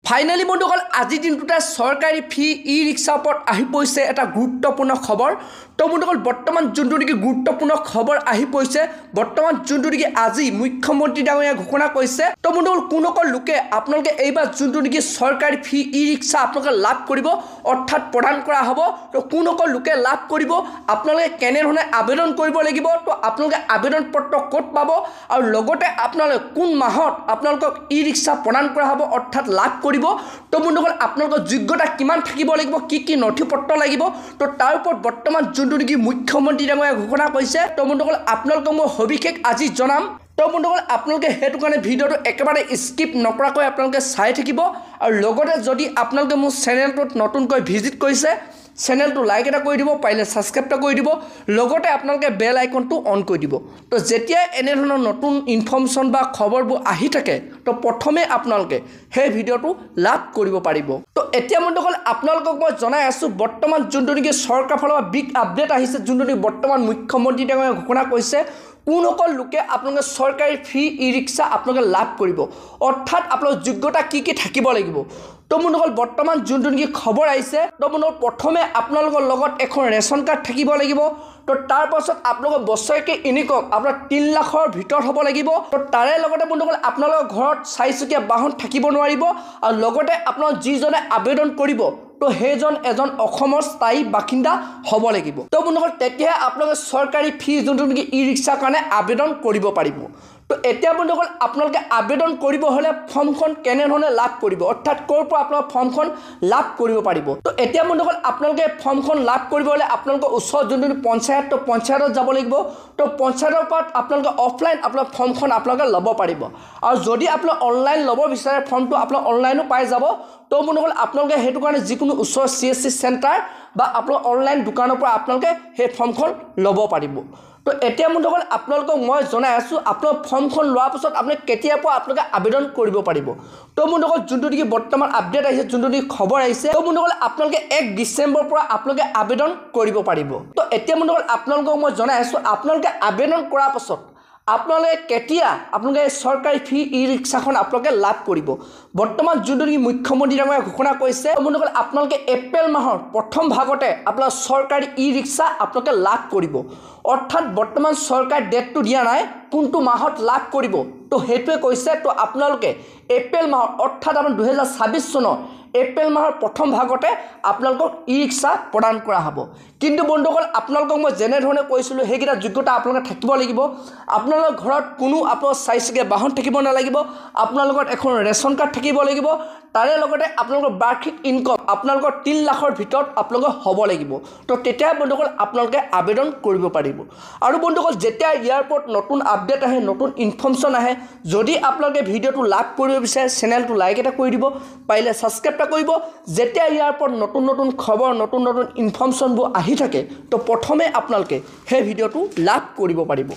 Finally বন্ধুসকল আজিৰ দিনটোতে চৰকাৰী ফি ই ৰিক্সাৰ ওপৰত আহি পৰিছে এটা গুৰুত্বপূৰ্ণ খবৰ। তো বন্ধুসকল বৰ্তমান যোনটো নেকি গুৰুত্বপূৰ্ণ খবৰ আহি পৰিছে, বৰ্তমান যোনটো নেকি আজি মুখ্যমন্ত্ৰী ডাঙৰীয়াই ঘোষণা কৰিছে। তো বন্ধুসকল কোনসকল লোকে আপোনালোকে এইবাৰ যোনটো নেকি চৰকাৰী ফি ই ৰিক্সা আপোনালোকে লাভ কৰিব অৰ্থাৎ প্ৰদান কৰা হ'ব। তো কোনসকল লোকে লাভ কৰিব, আপোনালোকে কেনেধৰণে আবেদন কৰিব লাগিব, তো আপোনালোকে আবেদন পত্ৰ ক'ত পাব আৰু লগতে আপোনালোকে কোন মাহত আপোনালোকক ই ৰিক্সা প্ৰদান কৰা হ'ব অৰ্থাৎ লাভ কৰিব। তো বন্ধুসকল আপোনালোকৰ যোগ্যতা কিমান থাকিব লাগিব, কি নথি পত্ৰ লাগিব, তো তাৰ ওপৰত বৰ্তমান যোনটো নেকি মুখ্যমন্ত্ৰী ডাঙৰীয়াই ঘোষণা কৰিছে। তো বন্ধুসকল আপোনালোকক মই সবিশেষ আজি জনাম। তো বন্ধুসকল আপোনালোকে সেইটো কাৰণে ভিডিঅ'টো একেবাৰে স্কিপ নকৰাকৈ আপোনালোকে চাই থাকিব আৰু লগতে যদি আপোনালোকে মোৰ চেনেলটোত নতুনকৈ ভিজিট কৰিছে, চেনেলটো লাইক এটা কৰি দিব, পাৰিলে ছাবস্ক্ৰাইব এটা কৰি দিব, লগতে আপোনালোকে বেল আইকনটো অন কৰি দিব। তো যেতিয়া এনেধৰণৰ নতুন ইনফৰ্মেশ্যন বা খবৰবোৰ আহি থাকে, তো প্ৰথমে আপোনালোকে সেই ভিডিঅ'টো লাভ কৰিব পাৰিব। তো এতিয়া বন্ধুসকল আপোনালোকক মই জনাই আছোঁ, বৰ্তমান যোনটো নেকি চৰকাৰৰ ফালৰ পৰা বিগ আপডেট আহিছে, যোনটো নেকি বৰ্তমান মুখ্যমন্ত্ৰী ডাঙৰীয়াই ঘোষণা কৰিছে। কোনসকল লোকে আপোনালোকে চৰকাৰী ফ্ৰী ই ৰিক্সা আপোনালোকে লাভ কৰিব, অৰ্থাৎ আপোনালোকৰ যোগ্যতা কি থাকিব লাগিব। তো বন্ধুসকল বৰ্তমান যোনটো নেকি খবৰ আহিছে, তো বন্ধুসকল প্ৰথমে আপোনালোকৰ লগত এখন ৰেচন কাৰ্ড থাকিব লাগিব। তো তাৰ পাছত আপোনালোকৰ বছৰেকী ইনকম আপোনাৰ 3 লাখৰ ভিতৰত হ'ব লাগিব। তো তাৰে লগতে বন্ধুসকল আপোনালোকৰ ঘৰত 4চকীয়া বাহন থাকিব নোৱাৰিব আৰু লগতে আপোনালোক যিজনে আবেদন কৰিব, তো সেইজন এজন অসমৰ স্থায়ী বাসিন্দা হ'ব লাগিব। তো বন্ধুসকল তেতিয়াহে আপোনালোকে চৰকাৰী ফি যোনটো নেকি ই ৰিক্সাৰ কাৰণে আবেদন কৰিব পাৰিব। তো এতিয়া বন্ধুসকল আপোনালোকে আবেদন কৰিব হ'লে ফৰ্মখন কেনেধৰণে লাভ কৰিব, অৰ্থাৎ ক'ৰ পৰা আপোনালোকে ফৰ্মখন লাভ কৰিব পাৰিব। তো এতিয়া বন্ধুসকল আপোনালোকে ফৰ্মখন লাভ কৰিব হ'লে আপোনালোকৰ ওচৰত যোনটো পঞ্চায়ত, তো পঞ্চায়তত যাব লাগিব। তো পঞ্চায়তৰ পৰা আপোনালোকে অফলাইন আপোনাৰ ফৰ্মখন আপোনালোকে ল'ব পাৰিব আৰু যদি আপোনালোকে অনলাইন ল'ব বিচাৰে ফৰ্মটো আপোনালোকে অনলাইনো পাই যাব। তো বন্ধুসকল আপোনালোকে সেইটো কাৰণে যিকোনো ওচৰৰ CSC চেণ্টাৰ বা আপোনালোকৰ অনলাইন দোকানৰ পৰা আপোনালোকে সেই ফৰ্মখন ল'ব পাৰিব। তো এতিয়া বন্ধুসকল আপোনালোকক মই জনাই আছোঁ, আপোনাৰ ফৰ্মখন লোৱাৰ পাছত আপুনি কেতিয়াৰ পৰা আপোনালোকে আবেদন কৰিব পাৰিব। তো বন্ধুসকল যোনটো নেকি বৰ্তমান আপডেট আহিছে, যোনটো নেকি খবৰ আহিছে, তো বন্ধুসকল আপোনালোকে 1 ডিচেম্বৰৰ পৰা আপোনালোকে আবেদন কৰিব পাৰিব। তো এতিয়া বন্ধুসকল আপোনালোকক মই জনাই আছোঁ, আপোনালোকে আবেদন কৰাৰ পাছত আপোনালোকে কেতিয়া আপোনালোকে চৰকাৰী ফি ই ৰিক্সাখন আপোনালোকে লাভ কৰিব। বৰ্তমান যোনটো নেকি মুখ্যমন্ত্ৰী ডাঙৰীয়াই ঘোষণা কৰিছে, বন্ধুসকল আপোনালোকে এপ্ৰিল মাহৰ প্ৰথম ভাগতে আপোনাৰ চৰকাৰী ই ৰিক্সা আপোনালোকে লাভ কৰিব। অৰ্থাৎ বৰ্তমান চৰকাৰে ডেটটো দিয়া নাই কোনটো মাহত লাভ কৰিব, তো সেইটোৱে কৈছে। তো আপোনালোকে এপ্ৰিল মাহত অৰ্থাৎ আপোনাৰ 2026 চনৰ এপ্ৰিল মাহৰ প্ৰথম ভাগতে আপোনালোকক ই ৰিক্সা প্ৰদান কৰা হ'ব। কিন্তু বন্ধুসকল আপোনালোকক মই যেনেধৰণে কৈছিলোঁ সেইকেইটা যোগ্যতা আপোনালোকে থাকিব লাগিব। আপোনালোকৰ ঘৰত কোনো আপোনাৰ 4চকীয়া বাহন থাকিব নালাগিব, আপোনালোকৰ এখন ৰেচন কাৰ্ড থাকিব লাগিব, তাৰে লগতে আপোনালোকৰ বাৰ্ষিক ইনকম আপোনালোকৰ 3 লাখৰ ভিতৰত আপোনালোকৰ হ'ব লাগিব। তো তেতিয়া বন্ধুসকল আপোনালোকে আবেদন কৰিব পাৰিব। আৰু বন্ধুসকল যেতিয়া ইয়াৰ ওপৰত নতুন আপডেট আহে, নতুন ইনফৰ্মেশ্যন আহে, যদি আপোনালোকে ভিডিঅ'টো লাভ কৰিব বিচাৰে চেনেলটো লাইক এটা কৰি দিব, পাৰিলে ছাবস্ক্ৰাইব এটা কৰিব। যেতিয়া ইয়াৰ ওপৰত নতুন খবৰ, নতুন ইনফৰ্মেশ্যনবোৰ আহি থাকে, তো প্ৰথমে আপোনালোকে সেই ভিডিঅ'টো লাভ কৰিব পাৰিব।